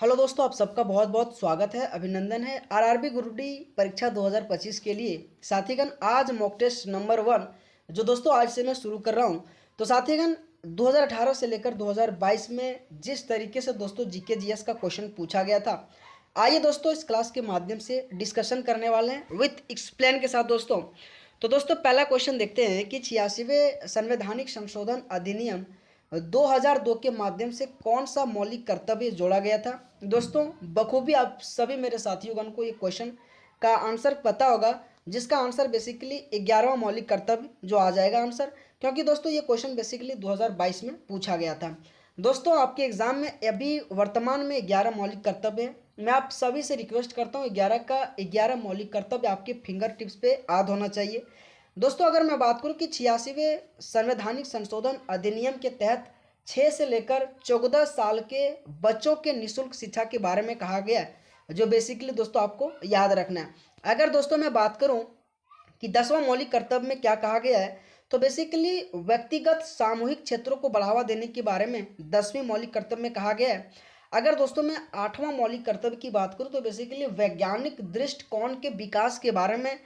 Hello दोस्तों, आप सबका बहुत बहुत स्वागत है, अभिनंदन है आरआरबी ग्रुप डी परीक्षा 2025 के लिए। साथीगण, आज मॉक टेस्ट नंबर 1 जो दोस्तों आज से मैं शुरू कर रहा हूं। तो साथीगण, 2018 से लेकर 2022 में जिस तरीके से दोस्तों जीके जीएस का क्वेश्चन पूछा गया था, आइए दोस्तों इस क्लास के माध्यम से डिस्कशन करने वाले हैं विथ एक्सप्लेन के साथ दोस्तों। तो दोस्तों पहला क्वेश्चन देखते हैं कि 86वें संवैधानिक संशोधन अधिनियम 2002 के माध्यम से कौन सा मौलिक कर्तव्य जोड़ा गया था। दोस्तों बखूबी आप सभी मेरे साथियों को ये क्वेश्चन का आंसर पता होगा, जिसका आंसर बेसिकली 11वां मौलिक कर्तव्य जो आ जाएगा आंसर, क्योंकि दोस्तों ये क्वेश्चन बेसिकली 2022 में पूछा गया था। दोस्तों आपके एग्जाम में अभी वर्तमान में 11 मौलिक कर्तव्य है। मैं आप सभी से रिक्वेस्ट करता हूँ 11 का 11 मौलिक कर्तव्य आपके फिंगर टिप्स पे याद होना चाहिए। दोस्तों अगर मैं बात करूं कि 86वें संवैधानिक संशोधन अधिनियम के तहत 6 से लेकर 14 साल के बच्चों के निःशुल्क शिक्षा के बारे में कहा गया है, जो बेसिकली दोस्तों आपको याद रखना है। अगर दोस्तों मैं बात करूं कि 10वां मौलिक कर्तव्य में क्या कहा गया है, तो बेसिकली व्यक्तिगत सामूहिक क्षेत्रों को बढ़ावा देने के बारे में 10वीं मौलिक कर्तव्य में कहा गया है। अगर दोस्तों मैं 8वां मौलिक कर्तव्य की बात करूं तो बेसिकली वैज्ञानिक दृष्टिकोण के विकास के बारे में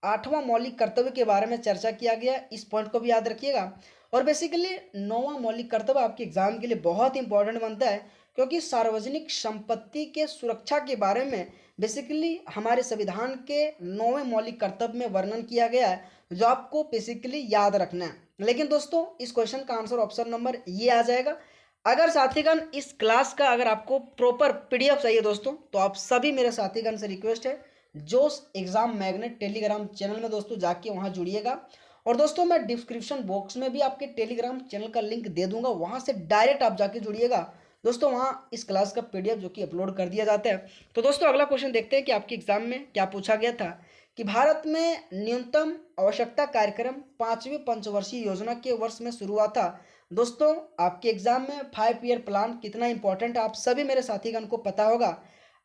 8वां मौलिक कर्तव्य के बारे में चर्चा किया गया। इस पॉइंट को भी याद रखिएगा। और बेसिकली 9वां मौलिक कर्तव्य आपके एग्जाम के लिए बहुत इंपॉर्टेंट बनता है, क्योंकि सार्वजनिक संपत्ति के सुरक्षा के बारे में बेसिकली हमारे संविधान के 9वें मौलिक कर्तव्य में वर्णन किया गया है, जो आपको बेसिकली याद रखना है। लेकिन दोस्तों इस क्वेश्चन का आंसर ऑप्शन नंबर ये आ जाएगा। अगर साथीगण इस क्लास का अगर आपको प्रॉपर पीडीएफ चाहिए दोस्तों, तो आप सभी मेरे साथीगण से रिक्वेस्ट है, जोश एग्जाम मैग्नेट टेलीग्राम चैनल में दोस्तों जाके वहां जुड़िएगा। और दोस्तों मैं डिस्क्रिप्शन बॉक्स में भी आपके टेलीग्राम चैनल का लिंक दे दूंगा, वहां से डायरेक्ट आप जाके जुड़िएगा दोस्तों। वहां इस क्लास का पीडीएफ जो कि अपलोड कर दिया जाता है। तो दोस्तों अगला क्वेश्चन देखते हैं कि आपके एग्जाम में क्या पूछा गया था कि भारत में न्यूनतम आवश्यकता कार्यक्रम 5वीं पंचवर्षीय योजना के वर्ष में शुरू हुआ था। दोस्तों आपके एग्जाम में 5 ईयर प्लान कितना इंपॉर्टेंट है आप सभी मेरे साथीगण को पता होगा।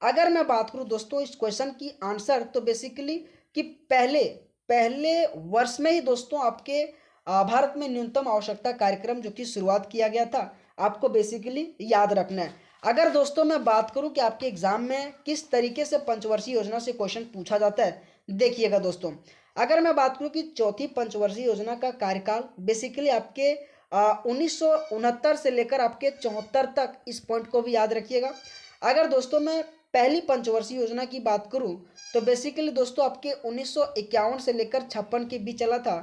अगर मैं बात करूं दोस्तों इस क्वेश्चन की आंसर, तो बेसिकली कि पहले पहले वर्ष में ही दोस्तों आपके भारत में न्यूनतम आवश्यकता कार्यक्रम जो कि शुरुआत किया गया था, आपको बेसिकली याद रखना है। अगर दोस्तों मैं बात करूं कि आपके एग्जाम में किस तरीके से पंचवर्षीय योजना से क्वेश्चन पूछा जाता है, देखिएगा दोस्तों। अगर मैं बात करूं कि चौथी पंचवर्षीय योजना का कार्यकाल बेसिकली आपके 1969 से लेकर आपके 74 तक, इस पॉइंट को भी याद रखिएगा। अगर दोस्तों मैं पहली पंचवर्षीय योजना की बात करूं तो बेसिकली दोस्तों आपके 1951 से लेकर 56 के बीच चला था।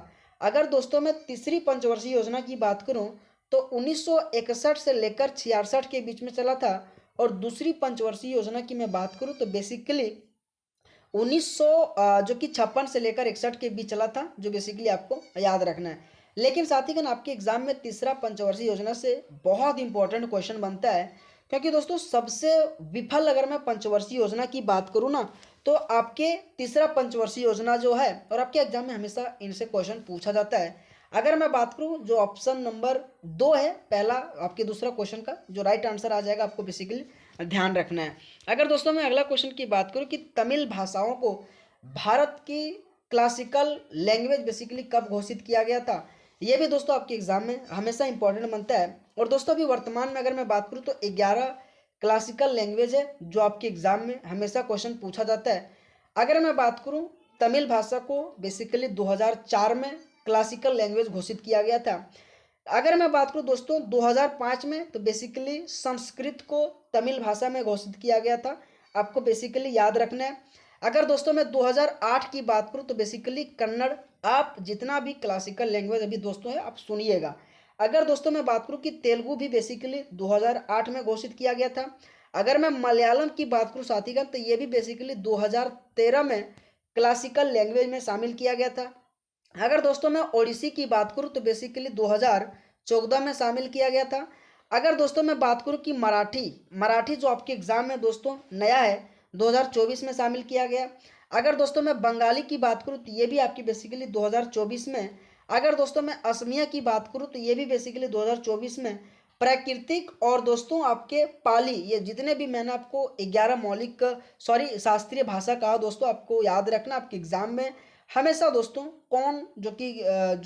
अगर दोस्तों मैं तीसरी पंचवर्षीय योजना की बात करूं तो 1961 से लेकर 66 के बीच में चला था। और दूसरी पंचवर्षीय योजना की मैं बात करूं तो बेसिकली 1900 जो कि 56 से लेकर 61 के बीच चला था, जो बेसिकली आपको याद रखना है। लेकिन साथीगण आपके एग्जाम में तीसरा पंचवर्षीय योजना से बहुत इंपॉर्टेंट क्वेश्चन बनता है, क्योंकि दोस्तों सबसे विफल अगर मैं पंचवर्षीय योजना की बात करूं ना, तो आपके तीसरा पंचवर्षीय योजना जो है, और आपके एग्जाम में हमेशा इनसे क्वेश्चन पूछा जाता है। अगर मैं बात करूं जो ऑप्शन नंबर 2 है पहला आपके दूसरा क्वेश्चन का जो राइट आंसर आ जाएगा, आपको बेसिकली ध्यान रखना है। अगर दोस्तों मैं अगला क्वेश्चन की बात करूं कि तमिल भाषाओं को भारत की क्लासिकल लैंग्वेज बेसिकली कब घोषित किया गया था, ये भी दोस्तों आपके एग्जाम में हमेशा इंपॉर्टेंट बनता है। और दोस्तों अभी वर्तमान में अगर मैं बात करूं तो 11 क्लासिकल लैंग्वेज है जो आपके एग्जाम में हमेशा क्वेश्चन पूछा जाता है। अगर मैं बात करूं तमिल भाषा को बेसिकली 2004 में क्लासिकल लैंग्वेज घोषित किया गया था। अगर मैं बात करूं दोस्तों 2005 में, तो बेसिकली संस्कृत को तमिल भाषा में घोषित किया गया था, आपको बेसिकली याद रखना है। अगर दोस्तों मैं 2008 की बात करूं तो बेसिकली कन्नड़, आप जितना भी क्लासिकल लैंग्वेज अभी दोस्तों है आप सुनिएगा। अगर दोस्तों मैं बात करूं कि तेलुगु भी बेसिकली 2008 में घोषित किया गया था। अगर मैं मलयालम की बात करूं साथीगण, तो ये भी बेसिकली 2013 में क्लासिकल लैंग्वेज में शामिल किया गया था। अगर दोस्तों मैं ओडिसी की बात करूं तो बेसिकली 2014 में शामिल किया गया था। अगर दोस्तों मैं बात करूं कि मराठी मराठी जो आपके एग्जाम में दोस्तों नया है, 2024 में शामिल किया गया। अगर दोस्तों मैं बंगाली की बात करूं तो ये भी आपकी बेसिकली 2024 में। अगर दोस्तों मैं असमिया की बात करूं तो ये भी बेसिकली 2024 में। प्राकृतिक और दोस्तों आपके पाली, ये जितने भी मैंने आपको 11 मौलिक शास्त्रीय भाषा कहा दोस्तों, आपको याद रखना आपके एग्जाम में हमेशा दोस्तों कौन जो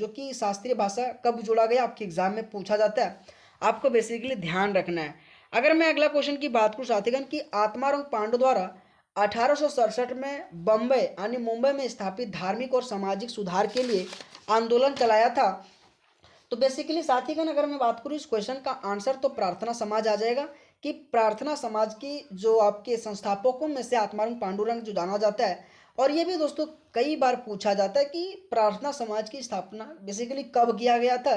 कि शास्त्रीय भाषा कब जोड़ा गया आपके एग्जाम में पूछा जाता है, आपको बेसिकली ध्यान रखना है। अगर मैं अगला क्वेश्चन की बात करूं साथीगण कि आत्माराम पांडु द्वारा 1867 में बम्बई यानी मुंबई में स्थापित धार्मिक और सामाजिक सुधार के लिए आंदोलन चलाया था। तो बेसिकली साथीगण अगर मैं बात करूं इस क्वेश्चन का आंसर तो प्रार्थना समाज आ जाएगा कि प्रार्थना समाज की जो आपके संस्थापकों में से आत्माराम पांडुरंग जो जाना जाता है। और ये भी दोस्तों कई बार पूछा जाता है कि प्रार्थना समाज की स्थापना बेसिकली कब किया गया था।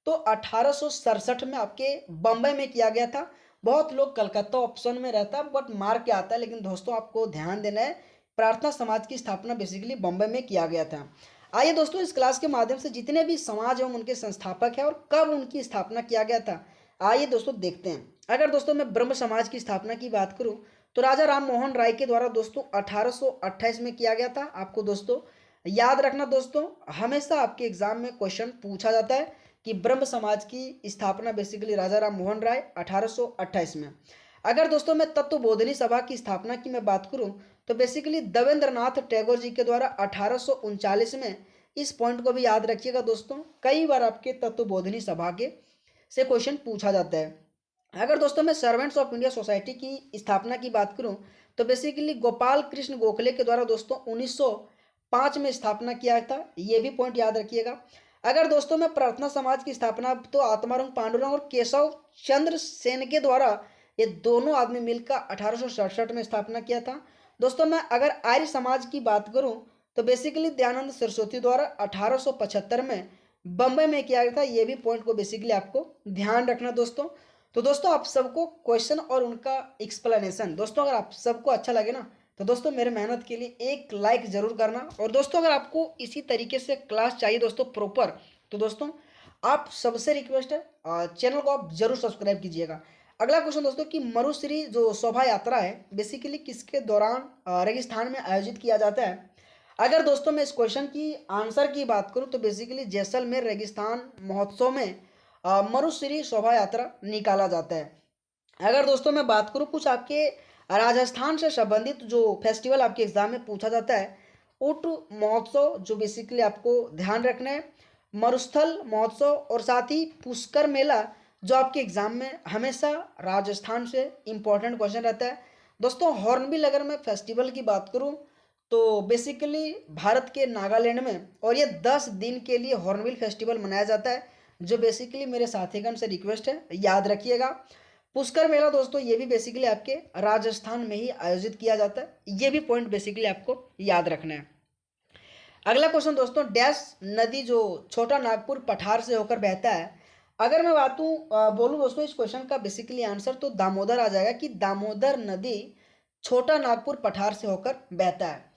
तो 1867 में आपके बम्बई में किया गया था। बहुत लोग कलकत्ता ऑप्शन में रहता है बट मार्क क्या आता है, लेकिन दोस्तों आपको ध्यान देना है प्रार्थना समाज की स्थापना बेसिकली बम्बई में किया गया था। आइए दोस्तों इस क्लास के माध्यम से जितने भी समाज एवं उनके संस्थापक हैं और कब उनकी स्थापना किया गया था, आइए दोस्तों देखते हैं। अगर दोस्तों मैं ब्रह्म समाज की स्थापना की बात करूं तो राजा राम मोहन राय के द्वारा दोस्तों 1828 में किया गया था। आपको दोस्तों याद रखना दोस्तों, हमेशा आपके एग्जाम में क्वेश्चन पूछा जाता है कि ब्रह्म समाज की स्थापना बेसिकली राजा राम मोहन राय 1828 में। अगर दोस्तों मैं तत्वबोधिनी सभा की स्थापना की मैं बात करूं तो बेसिकली देवेंद्रनाथ टैगोर जी के द्वारा 1839 में। इस पॉइंट को भी याद रखिएगा दोस्तों, कई बार आपके तत्वबोधिनी सभा के से क्वेश्चन पूछा जाता है। अगर दोस्तों मैं सर्वेंट्स ऑफ इंडिया सोसाइटी की स्थापना की बात करूं तो बेसिकली गोपाल कृष्ण गोखले के द्वारा दोस्तों 1905 में स्थापना किया था, ये भी पॉइंट याद रखिएगा। अगर दोस्तों मैं प्रार्थना समाज की स्थापना तो आत्माराम पांडुरंग और केशव चंद्र सेन के द्वारा ये दोनों आदमी मिलकर 1867 में स्थापना किया था। दोस्तों मैं अगर आर्य समाज की बात करूं तो बेसिकली दयानंद सरस्वती द्वारा 1875 में बम्बई में किया गया था। ये भी पॉइंट को बेसिकली आपको ध्यान रखना दोस्तों। तो दोस्तों आप सबको क्वेश्चन और उनका एक्सप्लेनेशन दोस्तों अगर आप सबको अच्छा लगे ना तो दोस्तों मेरे मेहनत के लिए एक लाइक जरूर करना। और दोस्तों अगर आपको इसी तरीके से क्लास चाहिए दोस्तों प्रॉपर, तो दोस्तों आप सबसे रिक्वेस्ट है चैनल को आप जरूर सब्सक्राइब कीजिएगा। अगला क्वेश्चन दोस्तों कि मरुश्री जो शोभा यात्रा है बेसिकली किसके दौरान रेगिस्तान में आयोजित किया जाता है। अगर दोस्तों मैं इस क्वेश्चन की आंसर की बात करूं तो बेसिकली जैसलमेर रेगिस्तान महोत्सव में मरुश्री शोभा यात्रा निकाला जाता है। अगर दोस्तों मैं बात करूं कुछ आपके राजस्थान से संबंधित जो फेस्टिवल आपके एग्जाम में पूछा जाता है, ऊट महोत्सव जो बेसिकली आपको ध्यान रखना है, मरुस्थल महोत्सव और साथ ही पुष्कर मेला जो आपके एग्जाम में हमेशा राजस्थान से इंपॉर्टेंट क्वेश्चन रहता है। दोस्तों हॉर्नबिल अगर मैं फेस्टिवल की बात करूं तो बेसिकली भारत के नागालैंड में और ये 10 दिन के लिए हॉर्नबिल फेस्टिवल मनाया जाता है, जो बेसिकली मेरे साथीगण से रिक्वेस्ट है याद रखिएगा। पुष्कर मेला दोस्तों ये भी बेसिकली आपके राजस्थान में ही आयोजित किया जाता है, ये भी पॉइंट बेसिकली आपको याद रखना है। अगला क्वेश्चन दोस्तों डैश नदी जो छोटा नागपुर पठार से होकर बहता है। अगर मैं बोलूँ दोस्तों इस क्वेश्चन का बेसिकली आंसर तो दामोदर आ जाएगा कि दामोदर नदी छोटा नागपुर पठार से होकर बहता है।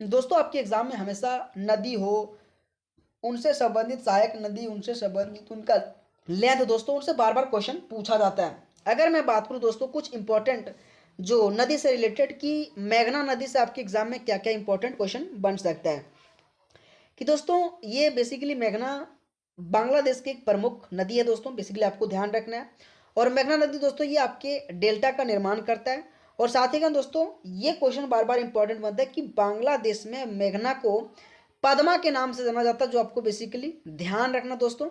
दोस्तों आपके एग्जाम में हमेशा नदी हो, उनसे संबंधित सहायक नदी, उनसे संबंधित उनका लेंथ दोस्तों उनसे बार बार क्वेश्चन पूछा जाता है। अगर मैं बात करूं दोस्तों कुछ इंपॉर्टेंट जो नदी से रिलेटेड कि मेघना नदी से आपके एग्जाम में क्या क्या इंपॉर्टेंट क्वेश्चन बन सकता है कि दोस्तों ये बेसिकली मेघना बांग्लादेश की एक प्रमुख नदी है दोस्तों, बेसिकली आपको ध्यान रखना है। और मेघना नदी दोस्तों ये आपके डेल्टा का निर्माण करता है। और साथ ही का दोस्तों ये क्वेश्चन बार बार इंपॉर्टेंट बनता है कि बांग्लादेश में मेघना को पद्मा के नाम से जाना जाता है, जो आपको बेसिकली ध्यान रखना दोस्तों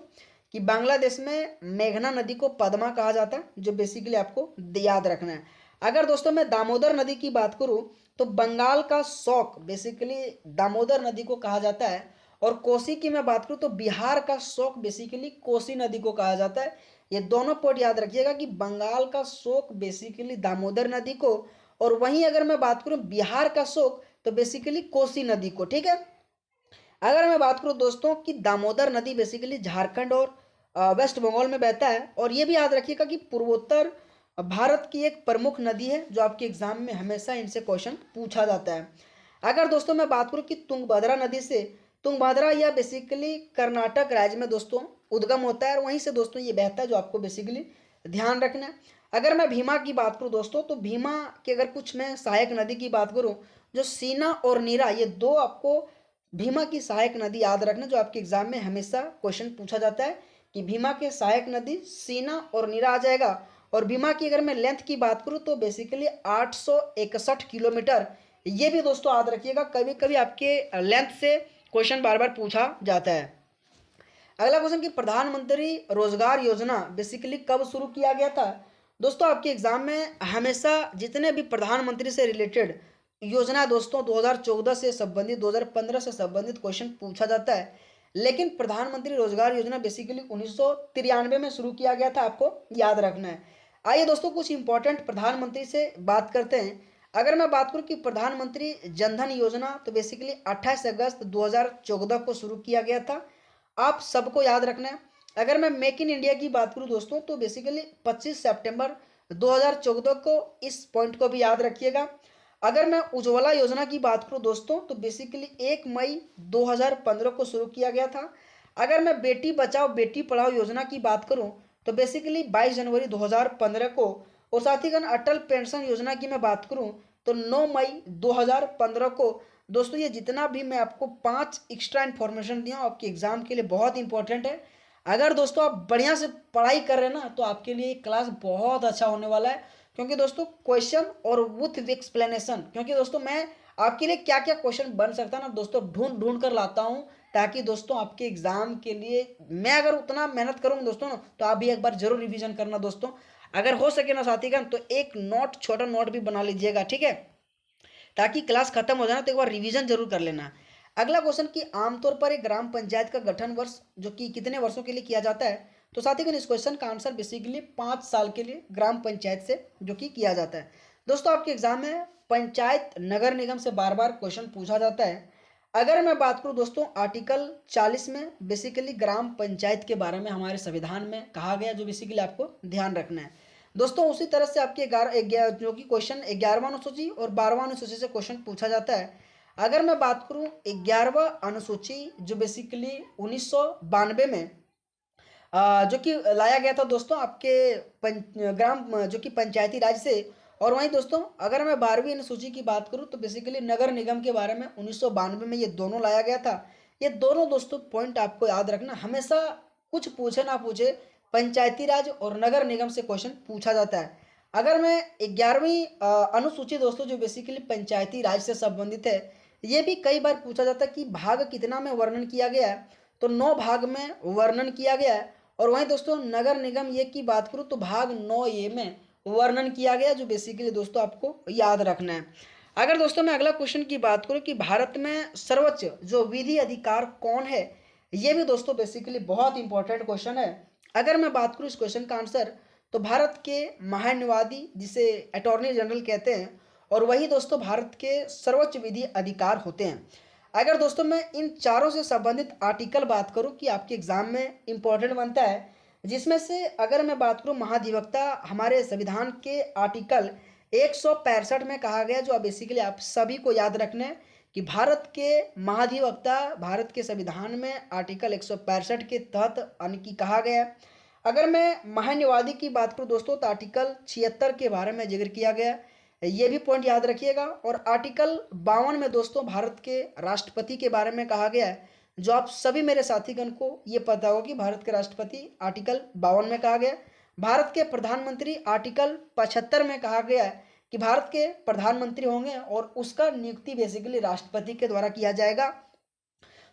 कि बांग्लादेश में मेघना नदी को पद्मा कहा जाता है, जो बेसिकली आपको याद रखना है। अगर दोस्तों मैं दामोदर नदी की बात करूं तो बंगाल का शौक बेसिकली दामोदर नदी को कहा जाता है। और कोसी की मैं बात करूं तो बिहार का शौक बेसिकली कोसी नदी को कहा जाता है। ये दोनों पॉइंट याद रखिएगा कि बंगाल का शौक बेसिकली दामोदर नदी को, और वहीं अगर मैं बात करूं बिहार का शौक तो बेसिकली कोसी नदी को। ठीक है, अगर मैं बात करूं दोस्तों कि दामोदर नदी बेसिकली झारखंड और वेस्ट बंगाल में बहता है। और ये भी याद रखिएगा कि पूर्वोत्तर भारत की एक प्रमुख नदी है, जो आपके एग्जाम में हमेशा इनसे क्वेश्चन पूछा जाता है। अगर दोस्तों मैं बात करूं कि तुंगभद्रा नदी से, तुंगभद्रा यह बेसिकली कर्नाटक राज्य में दोस्तों उद्गम होता है और वहीं से दोस्तों ये बहता है, जो आपको बेसिकली ध्यान रखना है। अगर मैं भीमा की बात करूं दोस्तों तो भीमा की अगर कुछ मैं सहायक नदी की बात करूं, जो सीना और नीरा ये दो आपको भीमा की सहायक नदी याद रखना, जो आपके एग्जाम में हमेशा क्वेश्चन पूछा जाता है कि भीमा के सहायक नदी सीना और नीरा आ जाएगा। और भीमा की अगर मैं लेंथ की बात करूं तो बेसिकली 861 किलोमीटर, ये भी दोस्तों याद रखिएगा, कभी कभी आपके लेंथ से क्वेश्चन बार बार पूछा जाता है। अगला क्वेश्चन कि प्रधानमंत्री रोजगार योजना बेसिकली कब शुरू किया गया था। दोस्तों आपके एग्जाम में हमेशा जितने भी प्रधानमंत्री से रिलेटेड योजना दोस्तों 2014 से संबंधित 2015 से संबंधित क्वेश्चन पूछा जाता है, लेकिन प्रधानमंत्री रोजगार योजना बेसिकली 1993 में शुरू किया गया था, आपको याद रखना है। आइए दोस्तों कुछ इंपॉर्टेंट प्रधानमंत्री से बात करते हैं। अगर मैं बात करूं कि प्रधानमंत्री जनधन योजना तो बेसिकली 28 अगस्त 2014 को शुरू किया गया था, आप सबको याद रखना है। अगर मैं मेक इन इंडिया की बात करूं दोस्तों तो बेसिकली 25 सितंबर 2014 को इस पॉइंट को भी याद रखिएगा। अगर मैं उज्ज्वला योजना की बात करूं दोस्तों तो बेसिकली 1 मई 2015 को शुरू किया गया था। अगर मैं बेटी बचाओ बेटी पढ़ाओ योजना की बात करूं तो बेसिकली 22 जनवरी 2015 को, और साथ ही अटल पेंशन योजना की मैं बात करूं तो 9 मई 2015 को। दोस्तों ये जितना भी मैं आपको 5 एक्स्ट्रा इन्फॉर्मेशन दिया हूँ आपके एग्जाम के लिए बहुत इंपॉर्टेंट है। अगर दोस्तों आप बढ़िया से पढ़ाई कर रहे हैं ना तो आपके लिए क्लास बहुत अच्छा होने वाला है, क्योंकि दोस्तों क्वेश्चन और विथ एक्सप्लेनेशन, क्योंकि दोस्तों मैं आपके लिए क्या क्या क्वेश्चन बन सकता है ना दोस्तों ढूंढ ढूंढ कर लाता हूँ, ताकि दोस्तों आपके एग्जाम के लिए मैं अगर उतना मेहनत करूँगा दोस्तों ना तो आप भी एक बार जरूर रिवीजन करना दोस्तों। अगर हो सके ना साथीगण तो एक नोट छोटा नोट भी बना लीजिएगा, ठीक है, ताकि क्लास खत्म हो जाए तो एक बार रिवीजन जरूर कर लेना। अगला क्वेश्चन कि आमतौर पर एक ग्राम पंचायत का गठन वर्ष जो कि कितने वर्षों के लिए किया जाता है, तो साथीगण इस क्वेश्चन का आंसर बेसिकली 5 साल के लिए ग्राम पंचायत से जो कि किया जाता है। दोस्तों आपके एग्जाम में पंचायत नगर निगम से बार बार क्वेश्चन पूछा जाता है। अगर मैं बात करूं दोस्तों आर्टिकल 40 में बेसिकली ग्राम पंचायत के बारे में हमारे संविधान में कहा गया, जो बेसिकली आपको ध्यान रखना है। दोस्तों उसी तरह से आपके जो कि क्वेश्चन 11वां अनुसूची और 12वां अनुसूची से क्वेश्चन पूछा जाता है। अगर मैं बात करूं 11वां अनुसूची जो बेसिकली 1992 में जो कि लाया गया था दोस्तों आपके ग्राम जो कि पंचायती राज से। और वहीं दोस्तों अगर मैं 12वीं अनुसूची की बात करूं तो बेसिकली नगर निगम के बारे में 1992 में ये दोनों लाया गया था। ये दोनों दोस्तों पॉइंट आपको याद रखना, हमेशा कुछ पूछे ना पूछे पंचायती राज और नगर निगम से क्वेश्चन पूछा जाता है। अगर मैं 11वीं अनुसूची दोस्तों जो बेसिकली पंचायती राज से संबंधित है, ये भी कई बार पूछा जाता है कि भाग कितना में वर्णन किया गया है, तो 9 भाग में वर्णन किया गया है। और वहीं दोस्तों नगर निगम ये की बात करूँ तो भाग 9A में वर्णन किया गया, जो बेसिकली दोस्तों आपको याद रखना है। अगर दोस्तों मैं अगला क्वेश्चन की बात करूँ कि भारत में सर्वोच्च जो विधि अधिकार कौन है, ये भी दोस्तों बेसिकली बहुत इंपॉर्टेंट क्वेश्चन है। अगर मैं बात करूँ इस क्वेश्चन का आंसर तो भारत के महान्यायवादी जिसे अटॉर्नी जनरल कहते हैं, और वही दोस्तों भारत के सर्वोच्च विधि अधिकार होते हैं। अगर दोस्तों मैं इन चारों से संबंधित आर्टिकल बात करूं कि आपके एग्जाम में इंपॉर्टेंट बनता है, जिसमें से अगर मैं बात करूं महाधिवक्ता हमारे संविधान के आर्टिकल 165 में कहा गया, जो बेसिकली आप सभी को याद रखना है कि भारत के महाधिवक्ता भारत के संविधान में आर्टिकल 165 के तहत यानी कि कहा गया है। अगर मैं महान्यायवादी की बात करूं दोस्तों तो आर्टिकल 76 के बारे में जिक्र किया गया, ये भी पॉइंट याद रखिएगा। और आर्टिकल 52 में दोस्तों भारत के राष्ट्रपति के बारे में कहा गया है, जो आप सभी मेरे साथीगण को ये पता होगा कि भारत के राष्ट्रपति आर्टिकल 52 में कहा गया। भारत के प्रधानमंत्री आर्टिकल 75 में कहा गया है कि भारत के प्रधानमंत्री होंगे और उसका नियुक्ति बेसिकली राष्ट्रपति के द्वारा किया जाएगा।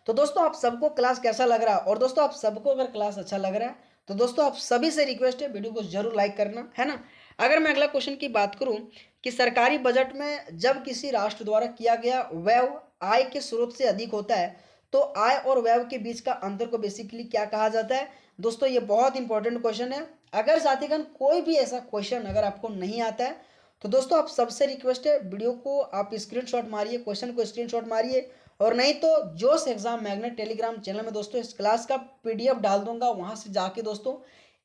तो दोस्तों आप सबको क्लास कैसा लग रहा है, और दोस्तों आप सबको अगर क्लास अच्छा लग रहा है तो दोस्तों आप सभी से रिक्वेस्ट है वीडियो को जरूर लाइक करना है ना। अगर मैं अगला क्वेश्चन की बात करूं कि सरकारी बजट में जब किसी राष्ट्र द्वारा किया गया व्यय आय के स्रोत से अधिक होता है तो आय और व्यय के बीच का अंतर को बेसिकली क्या कहा जाता है। दोस्तों ये बहुत इंपॉर्टेंट क्वेश्चन है। अगर साथीगण कोई भी ऐसा क्वेश्चन अगर आपको नहीं आता है तो दोस्तों आप सबसे रिक्वेस्ट है वीडियो को आप स्क्रीनशॉट मारिए, क्वेश्चन को स्क्रीनशॉट मारिए, और नहीं तो जोश एग्जाम मैग्नेट टेलीग्राम चैनल में दोस्तों इस क्लास का पीडीएफ डाल दूंगा, वहां से जाके दोस्तों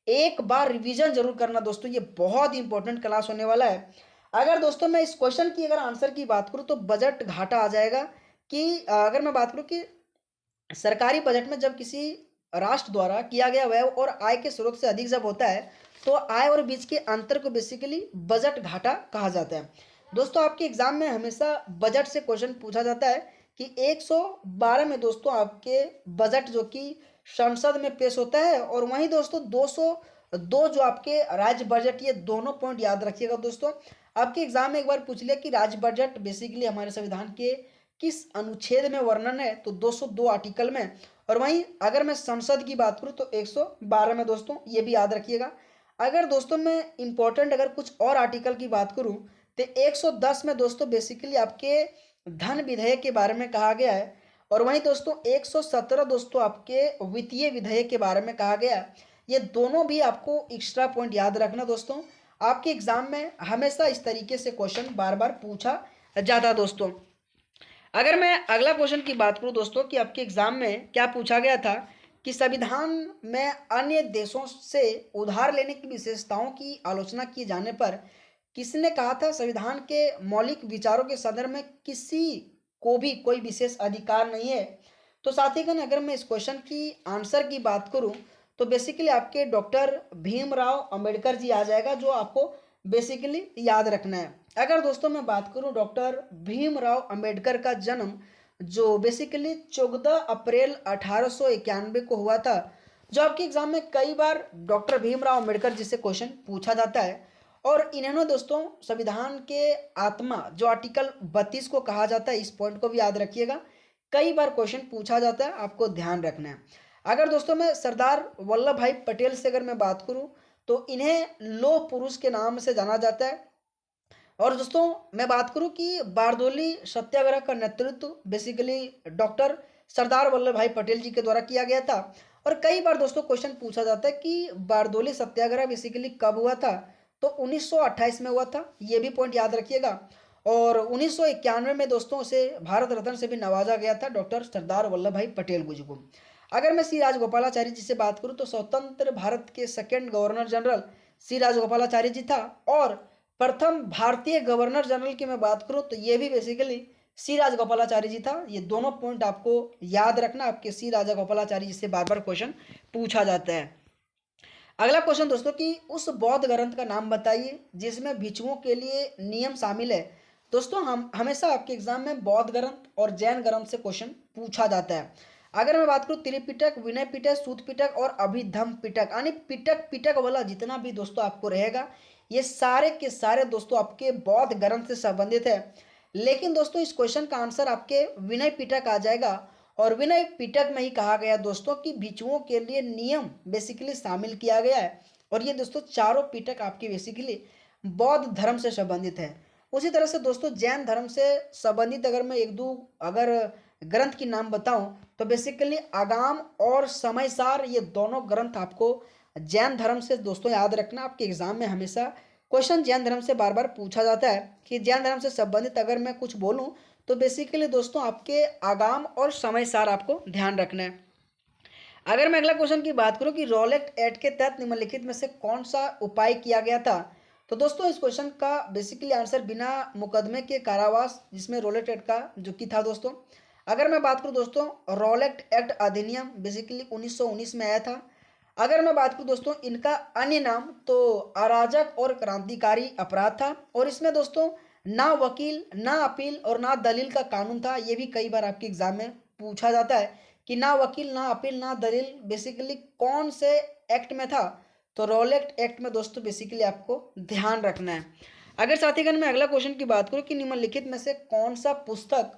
एक बार रिवीजन जरूर करना दोस्तों, ये बहुत इंपॉर्टेंट क्लास होने वाला है। अगर दोस्तों मैं इस क्वेश्चन की अगर आंसर की बात करूं तो बजट घाटा आ जाएगा कि अगर मैं बात करूं कि सरकारी बजट में जब किसी राष्ट्र द्वारा किया गया व्यय और आय के स्रोत से अधिक जब होता है तो आय और बीच के अंतर को बेसिकली बजट घाटा कहा जाता है। दोस्तों आपके एग्जाम में हमेशा बजट से क्वेश्चन पूछा जाता है कि 112 में दोस्तों आपके बजट जो कि संसद में पेश होता है, और वहीं दोस्तों 202 जो आपके राज्य बजट, ये दोनों पॉइंट याद रखिएगा दोस्तों। आपके एग्जाम में एक बार पूछ लिया कि राज्य बजट बेसिकली हमारे संविधान के किस अनुच्छेद में वर्णन है, तो 202 आर्टिकल में। और वहीं अगर मैं संसद की बात करूँ तो 112 में दोस्तों, ये भी याद रखिएगा। अगर दोस्तों मैं इंपॉर्टेंट अगर कुछ और आर्टिकल की बात करूँ तो 110 में दोस्तों बेसिकली आपके धन विधेयक के बारे में कहा गया है। और वहीं दोस्तों 117 दोस्तों आपके वित्तीय विधेयक के बारे में कहा गया है। ये दोनों भी आपको एक्स्ट्रा पॉइंट याद रखना दोस्तों, आपके एग्जाम में हमेशा इस तरीके से क्वेश्चन बार बार पूछा जाता है दोस्तों। अगर मैं अगला क्वेश्चन की बात करूं दोस्तों कि आपके एग्जाम में क्या पूछा गया था कि संविधान में अन्य देशों से उधार लेने की विशेषताओं की आलोचना किए जाने पर किसने कहा था संविधान के मौलिक विचारों के संदर्भ में किसी को भी कोई विशेष अधिकार नहीं है। तो साथीगण अगर मैं इस क्वेश्चन की आंसर की बात करूं तो बेसिकली आपके डॉक्टर भीमराव अंबेडकर जी आ जाएगा, जो आपको बेसिकली याद रखना है। अगर दोस्तों मैं बात करूं डॉक्टर भीमराव अंबेडकर का जन्म जो बेसिकली 14 अप्रैल 1891 को हुआ था, जो आपके एग्जाम में कई बार डॉक्टर भीमराव अंबेडकर जी से क्वेश्चन पूछा जाता है। और इन्होंने दोस्तों संविधान के आत्मा जो आर्टिकल 32 को कहा जाता है, इस पॉइंट को भी याद रखिएगा, कई बार क्वेश्चन पूछा जाता है, आपको ध्यान रखना है। अगर दोस्तों मैं सरदार वल्लभ भाई पटेल से अगर मैं बात करूं तो इन्हें लौह पुरुष के नाम से जाना जाता है। और दोस्तों मैं बात करूं कि बारदोली सत्याग्रह का नेतृत्व बेसिकली डॉक्टर सरदार वल्लभ भाई पटेल जी के द्वारा किया गया था। और कई बार दोस्तों क्वेश्चन पूछा जाता है कि बारदोली सत्याग्रह बेसिकली कब हुआ था, तो 1928 में हुआ था, ये भी पॉइंट याद रखिएगा। और 1991 में दोस्तों उसे भारत रत्न से भी नवाजा गया था डॉक्टर सरदार वल्लभ भाई पटेल जी को। अगर मैं सी राजगोपालाचारी जी से बात करूं तो स्वतंत्र भारत के सेकेंड गवर्नर जनरल सी राजगोपालाचारी जी था। और प्रथम भारतीय गवर्नर जनरल की मैं बात करूं तो ये भी बेसिकली सी राजगोपालाचारी जी था। ये दोनों पॉइंट आपको याद रखना, आपके सी राजगोपालाचारी जी से बार बार क्वेश्चन पूछा जाता है। अगला क्वेश्चन दोस्तों कि उस बौद्ध ग्रंथ का नाम बताइए जिसमें भिक्षुओं के लिए नियम शामिल है। दोस्तों हम हमेशा आपके एग्जाम में बौद्ध ग्रंथ और जैन ग्रंथ से क्वेश्चन पूछा जाता है। अगर मैं बात करूं त्रिपिटक, विनय पिटक, सूत पिटक और अभिधम पिटक, यानी पिटक पिटक वाला जितना भी दोस्तों आपको रहेगा, ये सारे के सारे दोस्तों आपके बौद्ध ग्रंथ से संबंधित है। लेकिन दोस्तों इस क्वेश्चन का आंसर आपके विनय पिटक आ जाएगा। और विनय पिटक में ही कहा गया दोस्तों कि भिक्षुओं के लिए नियम बेसिकली शामिल किया गया है। और ये दोस्तों चारों पिटक आपके बेसिकली बौद्ध धर्म से संबंधित है। उसी तरह से दोस्तों जैन धर्म से संबंधित अगर मैं एक दो अगर ग्रंथ की नाम बताऊं तो बेसिकली आगाम और समयसार, ये दोनों ग्रंथ आपको जैन धर्म से दोस्तों याद रखना। आपके एग्जाम में हमेशा क्वेश्चन जैन धर्म से बार बार पूछा जाता है कि जैन धर्म से संबंधित अगर मैं कुछ बोलूं तो बेसिकली दोस्तों आपके आगाम और समयसार आपको ध्यान रखना है। अगर मैं अगला क्वेश्चन की बात करूं कि रॉलेट एक्ट के तहत निम्नलिखित में से कौन सा उपाय किया गया था, तो दोस्तों इस क्वेश्चन का बेसिकली आंसर बिना मुकदमे के कारावास, जिसमें रॉलेट एक्ट का जो कि था दोस्तों। अगर मैं बात करूं दोस्तों रॉलेट एक्ट अधिनियम बेसिकली 1919 में आया था। अगर मैं बात करूं दोस्तों इनका अन्य नाम तो अराजक और क्रांतिकारी अपराध था। और इसमें दोस्तों ना वकील, ना अपील और ना दलील का कानून था। ये भी कई बार आपके एग्जाम में पूछा जाता है कि ना वकील, ना अपील, ना दलील बेसिकली कौन से एक्ट में था, तो रॉलेट एक्ट में दोस्तों बेसिकली आपको ध्यान रखना है। अगर साथीगण मैं अगला क्वेश्चन की बात करूं कि निम्नलिखित में से कौन सा पुस्तक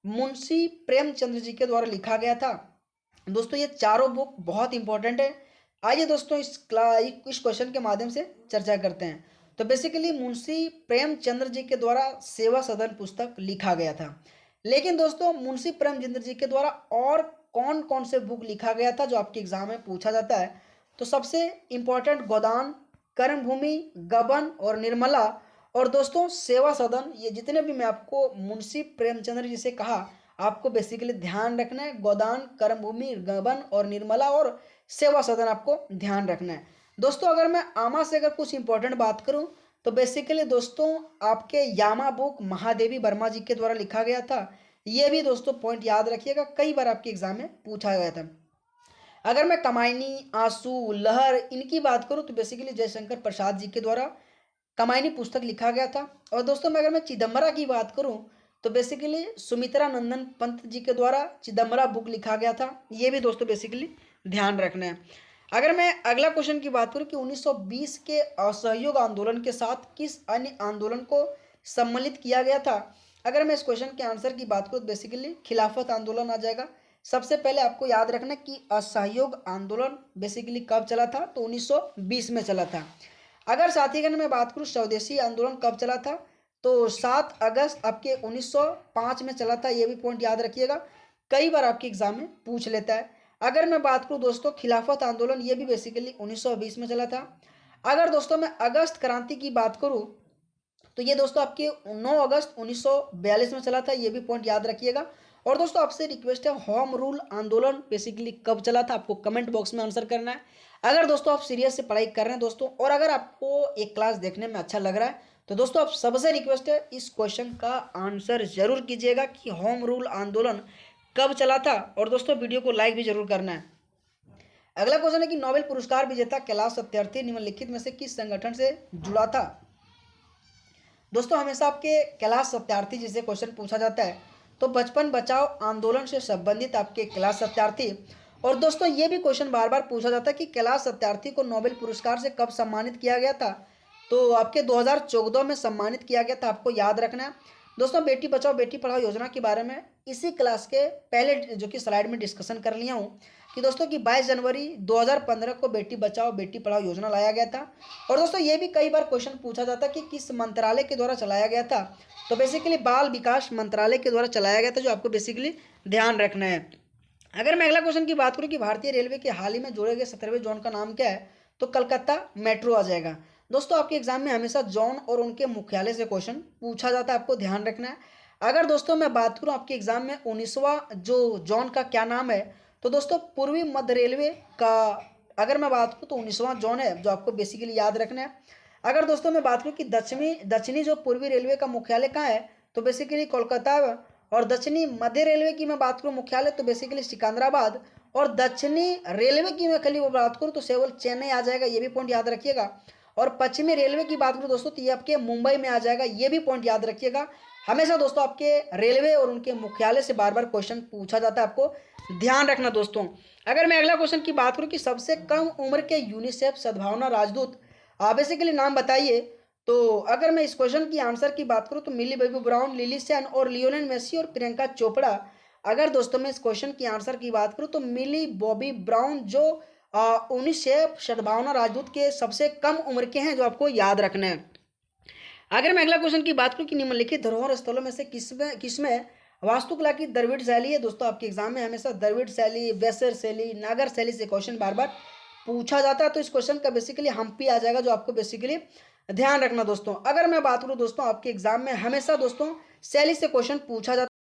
मुंशी प्रेमचंद्र जी के द्वारा लिखा गया था, दोस्तों ये चारों बुक बहुत इंपॉर्टेंट है। आइए दोस्तों इस क्वेश्चन के माध्यम से चर्चा करते हैं। तो बेसिकली मुंशी प्रेमचंद्र जी के द्वारा सेवा सदन पुस्तक लिखा गया था। लेकिन दोस्तों मुंशी प्रेमचंद्र जी के द्वारा और कौन कौन से बुक लिखा गया था जो आपके एग्जाम में पूछा जाता है, तो सबसे इंपॉर्टेंट गोदान, कर्मभूमि, गबन और निर्मला और दोस्तों सेवा सदन, ये जितने भी मैं आपको मुंशी प्रेमचंद्र जी से कहा आपको बेसिकली ध्यान रखना है। गोदान, कर्मभूमि, गबन और निर्मला और सेवा सदन आपको ध्यान रखना है। दोस्तों अगर मैं आमा से अगर कुछ इंपॉर्टेंट बात करूं तो बेसिकली दोस्तों आपके यामा बुक महादेवी वर्मा जी के द्वारा लिखा गया था। ये भी दोस्तों पॉइंट याद रखिएगा, कई बार आपके एग्जाम में पूछा गया था। अगर मैं कमायनी, आंसू, लहर इनकी बात करूं तो बेसिकली जयशंकर प्रसाद जी के द्वारा कमायनी पुस्तक लिखा गया था। और दोस्तों मैं अगर मैं चिदम्बरा की बात करूं तो बेसिकली सुमित्रा नंदन पंत जी के द्वारा चिदम्बरा बुक लिखा गया था। ये भी दोस्तों बेसिकली ध्यान रखना है। अगर मैं अगला क्वेश्चन की बात करूं कि 1920 के असहयोग आंदोलन के साथ किस अन्य आंदोलन को सम्मिलित किया गया था, अगर मैं इस क्वेश्चन के आंसर की बात करूं तो बेसिकली खिलाफत आंदोलन आ जाएगा, सबसे पहले आपको याद रखना कि असहयोग आंदोलन बेसिकली कब चला था, तो 1920 में चला था। अगर साथीगण मैं बात करूँ स्वदेशी आंदोलन कब चला था, तो 7 अगस्त आपके 1905 में चला था। ये भी पॉइंट याद रखिएगा, कई बार आपके एग्जाम में पूछ लेता है। अगर मैं बात करूँ दोस्तों खिलाफत आंदोलन, ये भी बेसिकली 1920 में चला था। अगर दोस्तों मैं अगस्त क्रांति की बात करूँ, तो ये दोस्तों आपके 9 अगस्त 1942 में चला था। ये भी पॉइंट याद रखिएगा। और दोस्तों आपसे रिक्वेस्ट है, होम रूल आंदोलन बेसिकली कब चला था, आपको कमेंट बॉक्स में आंसर करना है। अगर दोस्तों आप सीरियस से पढ़ाई कर रहे हैं दोस्तों, और अगर आपको एक क्लास देखने में अच्छा लग रहा है, तो दोस्तों आप सबसे रिक्वेस्ट है इस क्वेश्चन का आंसर जरूर कीजिएगा कि होम रूल आंदोलन कब चला था। और दोस्तों वीडियो को लाइक भी जरूर करना है। अगला क्वेश्चन है कि नोबेल पुरस्कार विजेता कैलाश सत्यार्थी निम्नलिखित में से किस संगठन से जुड़ा था। दोस्तों हमेशा आपके कैलाश सत्यार्थी जिसे क्वेश्चन पूछा जाता है, तो बचपन बचाओ आंदोलन से संबंधित आपके कैलाश सत्यार्थी। और दोस्तों ये भी क्वेश्चन बार बार पूछा जाता है कि कैलाश सत्यार्थी को नोबेल पुरस्कार से कब सम्मानित किया गया था, तो आपके 2014 में सम्मानित किया गया था, आपको याद रखना है। दोस्तों बेटी बचाओ बेटी पढ़ाओ योजना के बारे में इसी क्लास के पहले जो कि स्लाइड में डिस्कशन कर लिया हूँ कि दोस्तों कि 22 जनवरी 2015 को बेटी बचाओ बेटी पढ़ाओ योजना लाया गया था। और दोस्तों ये भी कई बार क्वेश्चन पूछा जाता कि किस मंत्रालय के द्वारा चलाया गया था, तो बेसिकली बाल विकास मंत्रालय के द्वारा चलाया गया था, जो आपको बेसिकली ध्यान रखना है। अगर मैं अगला क्वेश्चन की बात करूं कि भारतीय रेलवे के हाल ही में जोड़े गए 17वें जोन का नाम क्या है, तो कलकत्ता मेट्रो आ जाएगा। दोस्तों आपके एग्जाम में हमेशा जोन और उनके मुख्यालय से क्वेश्चन पूछा जाता है, आपको ध्यान रखना है। अगर दोस्तों मैं बात करूं आपके एग्जाम में 19वां जो जोन का क्या नाम है, तो दोस्तों पूर्वी मध्य रेलवे का अगर मैं बात करूं तो 19वां जोन है, जो आपको बेसिकली याद रखना है। अगर दोस्तों मैं बात करूं कि दक्षिणी दक्षिणी जो पूर्वी रेलवे का मुख्यालय कहाँ है, तो बेसिकली कोलकाता। और दक्षिणी मध्य रेलवे की मैं बात करूं मुख्यालय, तो बेसिकली सिकंदराबाद। और दक्षिणी रेलवे की मैं खाली वो बात करूं तो केवल चेन्नई आ जाएगा, ये भी पॉइंट याद रखिएगा। और पश्चिमी रेलवे की बात करूं दोस्तों, तो ये आपके मुंबई में आ जाएगा, ये भी पॉइंट याद रखिएगा। हमेशा दोस्तों आपके रेलवे और उनके मुख्यालय से बार बार क्वेश्चन पूछा जाता है, आपको ध्यान रखना दोस्तों। अगर मैं अगला क्वेश्चन की बात करूं कि सबसे कम उम्र के यूनिसेफ सद्भावना राजदूत बेसिकली नाम बताइए, तो अगर मैं इस क्वेश्चन की आंसर की बात करूं तो मिली बेबी ब्राउन, लिली सेन और लियोनेल मेसी और प्रियंका चोपड़ा। अगर दोस्तों मैं इस क्वेश्चन की आंसर की बात करूं तो मिली बॉबी ब्राउन जो यूनिसेफ सद्भावना राजदूत के सबसे कम उम्र के हैं, जो आपको याद रखना है। अगर मैं अगला क्वेश्चन की बात करूं कि निम्नलिखित धरोहर स्थलों में से किसमें वास्तुकला की द्रविड़ शैली है, दोस्तों आपके एग्जाम में हमेशा द्रविड़ शैली, वेसर शैली, नागर शैली से क्वेश्चन बार बार पूछा जाता है, तो इस क्वेश्चन का बेसिकली हम्पी आ जाएगा, जो आपको बेसिकली ध्यान रखना दोस्तों। अगर मैं बात करूं दोस्तों आपके एग्जाम में हमेशा दोस्तों शैली से क्वेश्चन पूछा जाता है।